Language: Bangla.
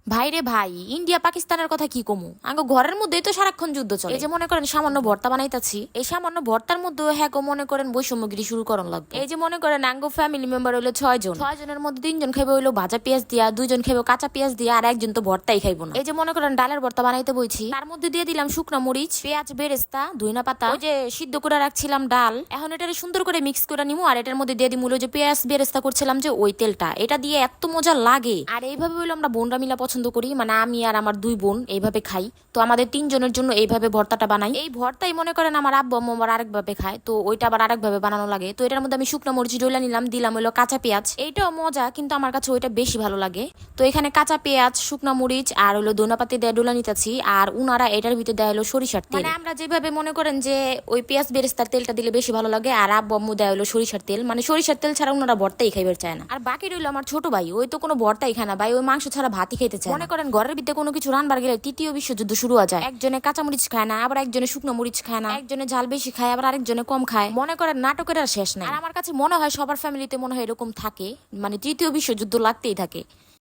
ভাই রে ভাই, ইন্ডিয়া পাকিস্তানের কথা কি কমু, আঙ্গ ঘরের মধ্যেই তো সারাক্ষণ যুদ্ধ চলে। এই যে মনে করেন সামান্য ভর্তা বানাইতাছি, এই সামান্য ভর্তার মধ্যে হ্যাঁ মনে করেন বৈষম্যগিরি শুরু করন লাগবে। এই যে মনে করেন আঙ্গ ফ্যামিলি মেম্বার হইলো 6 জন, 6 জনের মধ্যে 3 জন খাইবে হইলো ভাজা পেঁয়াজ দিয়া, 2 জন খাইবে কাঁচা পেঁয়াজ দিয়া, আর 1 জন তো ভর্তাই খাইবো না। এই যে মনে করেন ডালের ভর্তা বানাইতে বইছি, তার মধ্যে দিয়ে দিলাম শুকনো মরিচ, পেঁয়াজ, বেরেস্তা, ধইনা পাতা, ওই যে সিদ্ধ করে রাখছিলাম ডাল, এখন এটারে সুন্দর করে মিক্স করে নিমু, আর এটার মধ্যে দিয়ে দিমু যে পেঁয়াজ বেরেস্তা করছিলাম যে ওই তেলটা, এটা দিয়ে এত মজা লাগে। আর এইভাবে হইলো আমরা বোনরা মিলা পছন্দ করি, মানে আমি আর আমার 2 বোন এইভাবে খাই। তো আমাদের 3 জনের জন্য এইভাবে ভর্তাটা বানাই। এই ভর্তাই মনে করেন আমার আব্বু আম্মু আবার আরেকভাবে খায়, তো ওইটা আবার আরেকভাবে বানানো লাগে। তো এটার মধ্যে আমি শুকনো মরিচ ডইলা নিলাম, দিলাম হলো কাঁচা পেঁয়াজ। এইটাও মজা, কিন্তু আমার কাছে ওইটা বেশি ভালো লাগে। তো এখানে কাঁচা পেঁয়াজ, শুকনো মরিচ আর হলো ধনেপাতা দিয়ে ডইলা নিতেছি, আর উনারা এটার ভিতরে দেয় হলো সরিষার তেল। মানে আমরা যেভাবে মনে করেন যে ওই পেঁয়াজ বেরেস্তার তেলটা দিলে বেশি ভালো লাগে, আর আব্বু আম্মু দেয় হলো সরিষার তেল, মানে সরিষার তেল ছাড়া উনারা ভর্তাই খাইবার চায় না। আর বাকি রইলো আমার ছোট ভাই, ওই তো কোনো ভর্তাই খায় না ভাই, ওই মাংস ছাড়া ভাতই খেতে চায়। মনে করেন ঘরের ভিতরে কোনো কিছু রান্নার গেলে তৃতীয় বিশ্বযুদ্ধ শুরু হয়ে যায়। একজনে কাঁচামরিচ খায় না, আবার একজনে শুকনো মরিচ খায় না, একজনে ঝাল বেশি খায়, আবার আরেকজনে কম খায়। মনে করেন নাটকের আর শেষ নাই। আর আমার কাছে মনে হয় সবার ফ্যামিলিতে মনে হয় এরকম থাকে, মানে তৃতীয় বিশ্বযুদ্ধ লাগতেই থাকে।